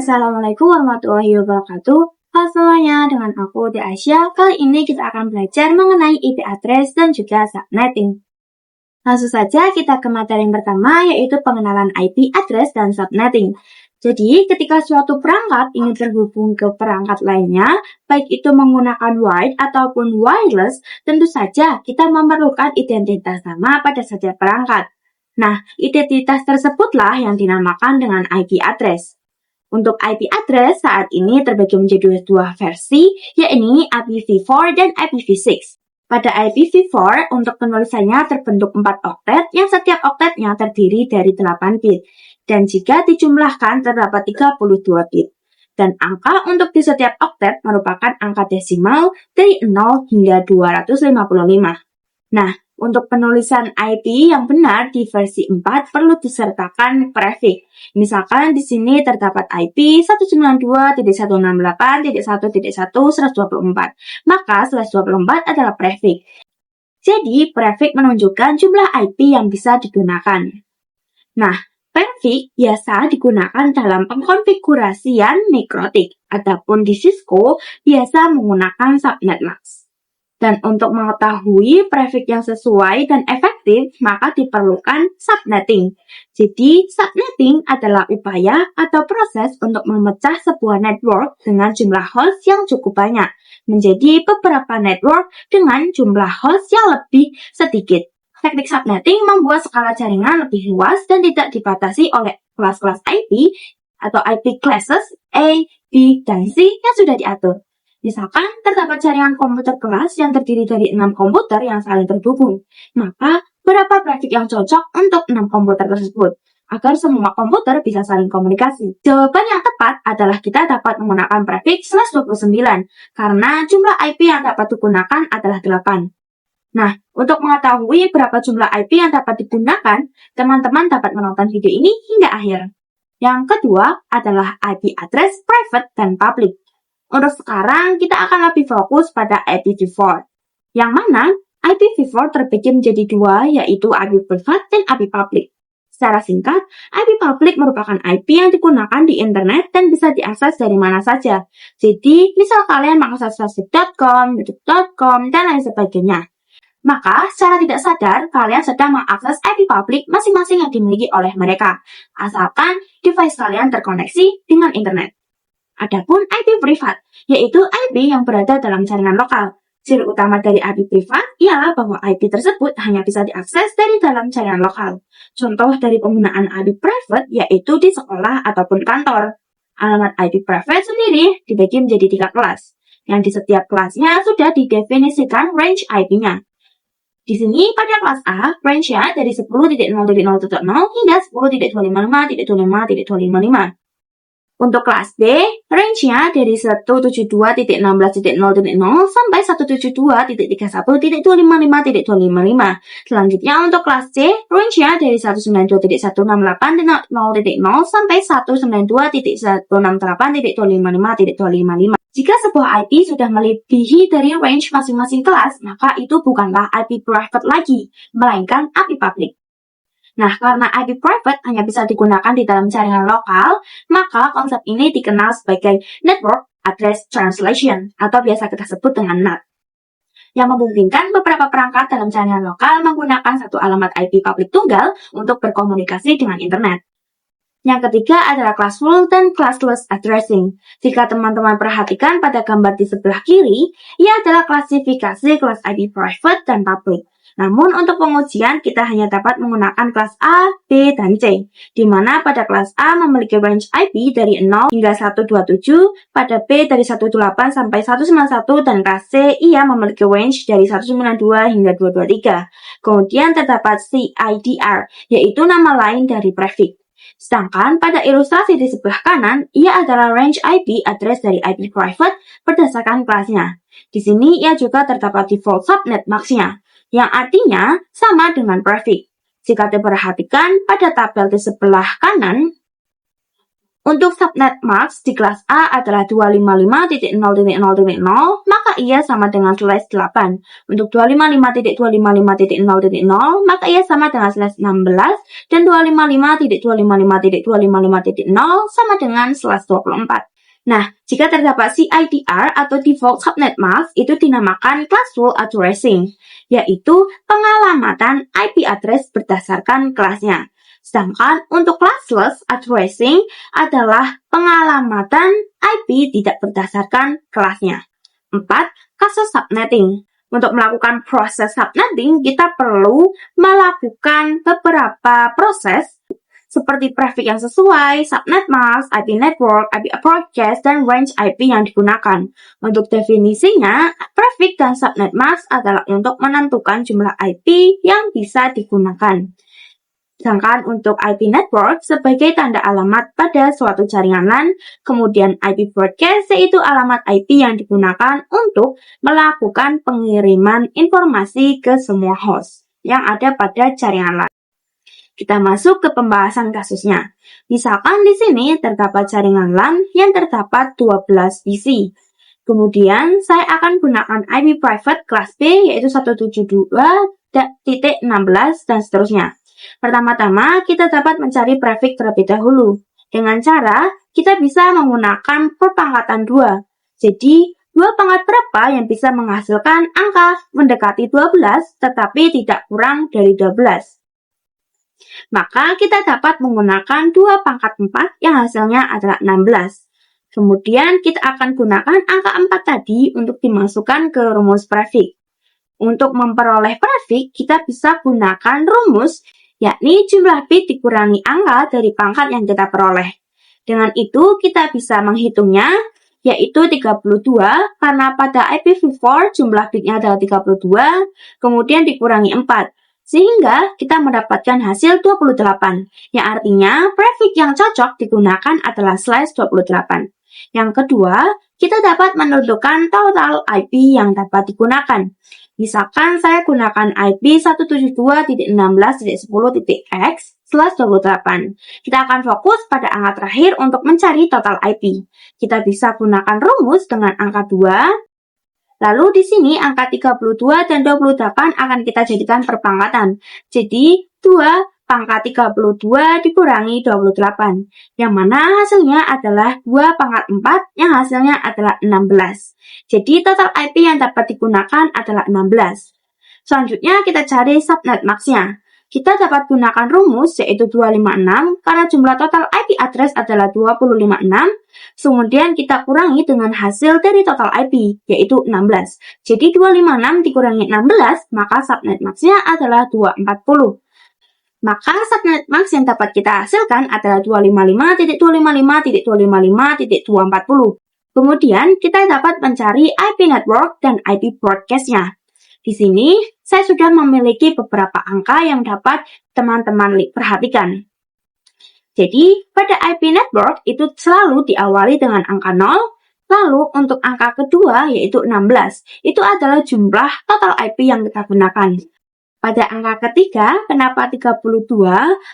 Assalamualaikum warahmatullahi wabarakatuh. Halo semuanya, dengan aku Tia Aisyah. Kali ini kita akan belajar mengenai IP address dan juga subnetting. Langsung saja kita ke materi yang pertama, yaitu pengenalan IP address dan subnetting. Jadi, ketika suatu perangkat ingin terhubung ke perangkat lainnya, baik itu menggunakan wired ataupun wireless, tentu saja kita memerlukan identitas nama pada setiap perangkat. Nah, identitas tersebutlah yang dinamakan dengan IP address. Untuk IP address saat ini terbagi menjadi dua versi, yakni IPv4 dan IPv6. Pada IPv4, untuk penulisannya terbentuk 4 oktet yang setiap oktetnya terdiri dari 8 bit. Dan jika dijumlahkan terdapat 32 bit. Dan angka untuk di setiap oktet merupakan angka desimal dari 0 hingga 255. Nah, untuk penulisan IP yang benar di versi 4 perlu disertakan prefix. Misalkan di sini terdapat IP 192.168.1.1/124. Maka 124 adalah prefix. Jadi, prefix menunjukkan jumlah IP yang bisa digunakan. Nah, prefix biasa digunakan dalam pengkonfigurasian mikrotik. Adapun di Cisco biasa menggunakan subnet mask. Dan untuk mengetahui prefix yang sesuai dan efektif, maka diperlukan subnetting. Jadi, subnetting adalah upaya atau proses untuk memecah sebuah network dengan jumlah host yang cukup banyak, menjadi beberapa network dengan jumlah host yang lebih sedikit. Teknik subnetting membuat skala jaringan lebih luas dan tidak dibatasi oleh kelas-kelas IP atau IP classes A, B, dan C yang sudah diatur. Misalkan terdapat jaringan komputer kelas yang terdiri dari 6 komputer yang saling terhubung. Maka, berapa prefix yang cocok untuk 6 komputer tersebut? Agar semua komputer bisa saling komunikasi. Jawaban yang tepat adalah kita dapat menggunakan prefix /29, karena jumlah IP yang dapat digunakan adalah 8. Nah, untuk mengetahui berapa jumlah IP yang dapat digunakan, teman-teman dapat menonton video ini hingga akhir. Yang kedua adalah IP address private dan public. Untuk sekarang, kita akan lebih fokus pada IPv4, yang mana IPv4 terbagi menjadi dua, yaitu IP privat dan IP public. Secara singkat, IP public merupakan IP yang digunakan di internet dan bisa diakses dari mana saja. Jadi, misal kalian mengakses facebook.com, youtube.com, dan lain sebagainya. Maka, secara tidak sadar, kalian sedang mengakses IP public masing-masing yang dimiliki oleh mereka, asalkan device kalian terkoneksi dengan internet. Adapun IP privat, yaitu IP yang berada dalam jaringan lokal. Ciri utama dari IP privat ialah bahwa IP tersebut hanya bisa diakses dari dalam jaringan lokal. Contoh dari penggunaan IP private yaitu di sekolah ataupun kantor. Alamat IP private sendiri dibagi menjadi 3 kelas, yang di setiap kelasnya sudah didefinisikan range IP-nya. Di sini pada kelas A, range-nya dari 10.0.0.0 hingga 10.255.255. Untuk kelas B, range-nya dari 172.16.0.0 sampai 172.31.255.255. Selanjutnya untuk kelas C, range-nya dari 192.168.0.0 sampai 192.168.255.255. Jika sebuah IP sudah melebihi dari range masing-masing kelas, maka itu bukanlah IP private lagi, melainkan IP public. Nah, karena IP private hanya bisa digunakan di dalam jaringan lokal, maka konsep ini dikenal sebagai Network Address Translation, atau biasa kita sebut dengan NAT, yang memungkinkan beberapa perangkat dalam jaringan lokal menggunakan satu alamat IP public tunggal untuk berkomunikasi dengan internet. Yang ketiga adalah classful dan classless addressing. Jika teman-teman perhatikan pada gambar di sebelah kiri, ia adalah klasifikasi kelas IP private dan public. Namun untuk pengujian kita hanya dapat menggunakan kelas A, B, dan C, di mana pada kelas A memiliki range IP dari 0 hingga 127, pada B dari 18 sampai 191, dan kelas C ia memiliki range dari 192 hingga 223. Kemudian terdapat CIDR, yaitu nama lain dari prefix. Sedangkan pada ilustrasi di sebelah kanan, ia adalah range IP address dari IP private berdasarkan kelasnya. Di sini ia juga terdapat default subnet mask-nya, yang artinya sama dengan prefix. Jika diperhatikan pada tabel di sebelah kanan, Untuk subnet mask di kelas A adalah 255.0.0.0, maka ia sama dengan slash 8. Untuk 255.255.0.0, maka ia sama dengan slash 16. Dan 255.255.255.0 sama dengan slash 24. Nah, jika terdapat CIDR atau Default Subnet Mask, itu dinamakan Classful Addressing, yaitu pengalamatan IP address berdasarkan kelasnya. Sedangkan untuk classless addressing adalah pengalamatan IP tidak berdasarkan kelasnya. 4. Kasus subnetting. Untuk melakukan proses subnetting, kita perlu melakukan beberapa proses seperti prefix yang sesuai, subnet mask, IP network, IP broadcast, dan range IP yang digunakan. Untuk definisinya, prefix dan subnet mask adalah untuk menentukan jumlah IP yang bisa digunakan. Sedangkan untuk IP network sebagai tanda alamat pada suatu jaringan LAN, kemudian IP broadcast yaitu alamat IP yang digunakan untuk melakukan pengiriman informasi ke semua host yang ada pada jaringan LAN. Kita masuk ke pembahasan kasusnya. Misalkan di sini terdapat jaringan LAN yang terdapat 12 PC. Kemudian saya akan gunakan IP private kelas B yaitu 172.16 dan seterusnya. Pertama-tama, kita dapat mencari prefix terlebih dahulu. Dengan cara, kita bisa menggunakan perpangkatan 2. Jadi, 2 pangkat berapa yang bisa menghasilkan angka mendekati 12, tetapi tidak kurang dari 12. Maka, kita dapat menggunakan 2 pangkat 4 yang hasilnya adalah 16. Kemudian, kita akan gunakan angka 4 tadi untuk dimasukkan ke rumus prefix. Untuk memperoleh prefix, kita bisa gunakan rumus yakni jumlah bit dikurangi angka dari pangkat yang kita peroleh. Dengan itu, kita bisa menghitungnya, yaitu 32, karena pada IPv4 jumlah bitnya adalah 32, kemudian dikurangi 4, sehingga kita mendapatkan hasil 28, yang artinya prefix yang cocok digunakan adalah slash 28. Yang kedua, kita dapat menentukan total IP yang dapat digunakan. Misalkan saya gunakan IP 172.16.10.x/28. Kita akan fokus pada angka terakhir untuk mencari total IP. Kita bisa gunakan rumus dengan angka 2. Lalu di sini angka 32 dan 28 akan kita jadikan perpangkatan. Jadi 2 pangkat 32 dikurangi 28, yang mana hasilnya adalah 2 pangkat 4, yang hasilnya adalah 16. Jadi total IP yang dapat digunakan adalah 16. Selanjutnya kita cari subnet max-nya. Kita dapat gunakan rumus yaitu 256 karena jumlah total IP address adalah 256. Kemudian kita kurangi dengan hasil dari total IP yaitu 16. Jadi 256 dikurangi 16 maka subnet max-nya adalah 240. Maka subnet max yang dapat kita hasilkan adalah 255.255.255.240. Kemudian kita dapat mencari IP network dan IP broadcast-nya. Di sini saya sudah memiliki beberapa angka yang dapat teman-teman perhatikan. Jadi pada IP network itu selalu diawali dengan angka 0. Lalu untuk angka kedua yaitu 16. Itu adalah jumlah total IP yang kita gunakan. Pada angka ketiga, kenapa 32?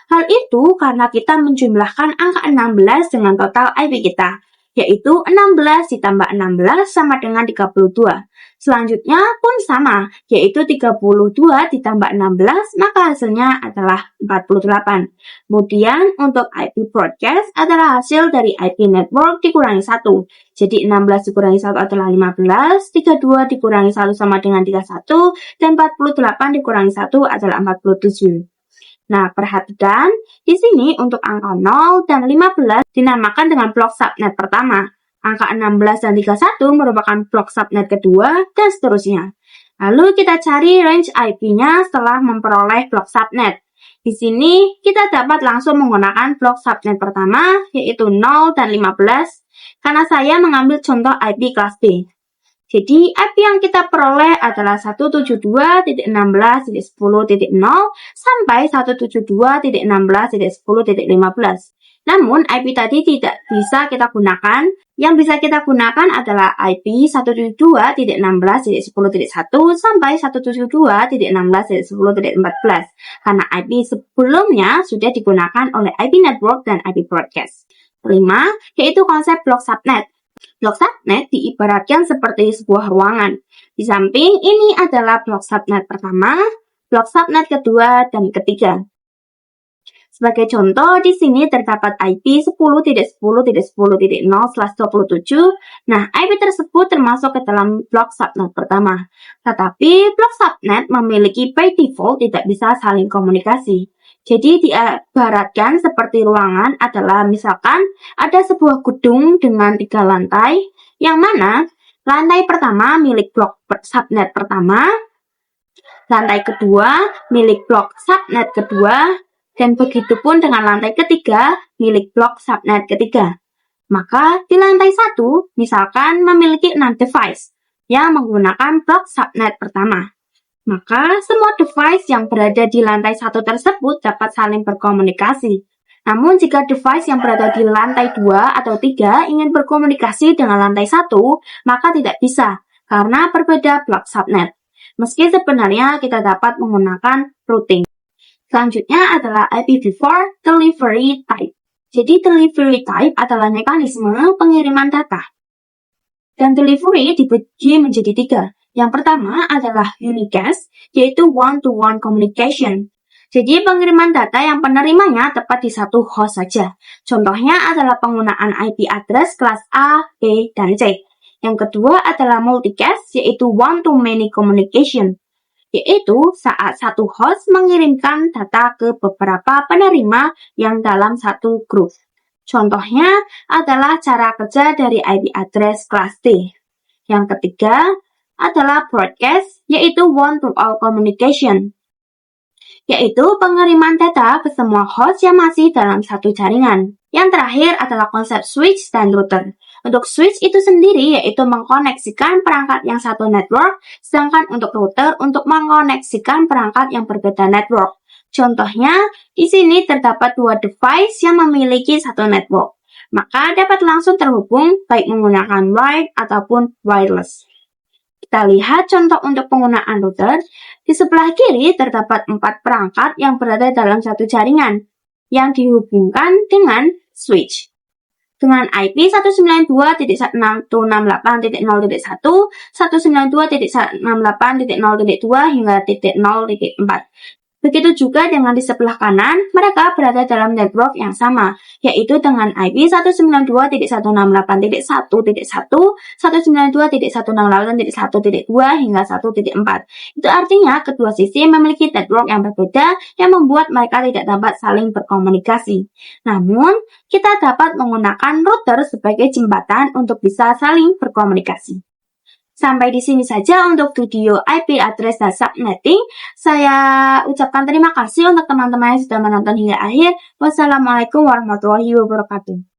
Hal itu karena kita menjumlahkan angka 16 dengan total IP kita, yaitu 16 ditambah 16 sama dengan 32. Selanjutnya pun sama, yaitu 32 ditambah 16, maka hasilnya adalah 48. Kemudian untuk IP broadcast adalah hasil dari IP network dikurangi 1. Jadi 16 dikurangi 1 adalah 15, 32 dikurangi 1 sama dengan 31, dan 48 dikurangi 1 adalah 47. Nah, perhatikan, di sini untuk angka 0 dan 15 dinamakan dengan blok subnet pertama. Angka 16 dan 31 merupakan blok subnet kedua, dan seterusnya. Lalu kita cari range IP-nya setelah memperoleh blok subnet. Di sini kita dapat langsung menggunakan blok subnet pertama, yaitu 0 dan 15, karena saya mengambil contoh IP kelas B. Jadi, IP yang kita peroleh adalah 172.16.10.0 sampai 172.16.10.15. Namun, IP tadi tidak bisa kita gunakan. Yang bisa kita gunakan adalah IP 172.16.10.1 sampai 172.16.10.14. Karena IP sebelumnya sudah digunakan oleh IP network dan IP broadcast. kelima, yaitu konsep blok subnet. Blok subnet diibaratkan seperti sebuah ruangan. Di samping ini adalah blok subnet pertama, blok subnet kedua, dan ketiga. Sebagai contoh, di sini terdapat IP 10.10.10.0/27. Nah, IP tersebut termasuk ke dalam blok subnet pertama. Tetapi, blok subnet memiliki by default tidak bisa saling komunikasi. Jadi, diibaratkan seperti ruangan adalah misalkan ada sebuah gedung dengan 3 lantai, yang mana lantai pertama milik blok subnet pertama, lantai kedua milik blok subnet kedua, dan begitu pun dengan lantai ketiga milik blok subnet ketiga. Maka di lantai 1 misalkan memiliki 6 device yang menggunakan blok subnet pertama. Maka semua device yang berada di lantai 1 tersebut dapat saling berkomunikasi. Namun jika device yang berada di lantai 2 atau 3 ingin berkomunikasi dengan lantai 1, maka tidak bisa karena berbeda blok subnet. Meski sebenarnya kita dapat menggunakan routing. Selanjutnya adalah IPv4 Delivery Type. Jadi Delivery Type adalah mekanisme pengiriman data. Dan delivery dibagi menjadi 3. Yang pertama adalah unicast, yaitu one-to-one communication. Jadi pengiriman data yang penerimanya tepat di satu host saja. Contohnya adalah penggunaan IP address kelas A, B, dan C. Yang kedua adalah multicast, yaitu one-to-many communication, yaitu saat satu host mengirimkan data ke beberapa penerima yang dalam satu grup. Contohnya adalah cara kerja dari IP address kelas D. Yang ketiga adalah broadcast, yaitu one-to-all communication, yaitu pengiriman data ke semua host yang masih dalam satu jaringan. Yang terakhir adalah konsep switch dan router. Untuk switch itu sendiri yaitu mengkoneksikan perangkat yang satu network, sedangkan untuk router untuk mengkoneksikan perangkat yang berbeda network. Contohnya, di sini terdapat 2 device yang memiliki satu network. Maka dapat langsung terhubung baik menggunakan wired ataupun wireless. Kita lihat contoh untuk penggunaan router. Di sebelah kiri terdapat 4 perangkat yang berada dalam satu jaringan yang dihubungkan dengan switch. Dengan IP 192.168.0.1, 192.168.0.2 hingga .0.4. Begitu juga dengan di sebelah kanan, mereka berada dalam network yang sama, yaitu dengan IP 192.168.1.1, 192.168.1.2 hingga 1.4. Itu artinya kedua sisi memiliki network yang berbeda yang membuat mereka tidak dapat saling berkomunikasi. Namun, kita dapat menggunakan router sebagai jembatan untuk bisa saling berkomunikasi. Sampai di sini saja untuk video IP address dan subnetting. Saya ucapkan terima kasih untuk teman-teman yang sudah menonton hingga akhir. Wassalamualaikum warahmatullahi wabarakatuh.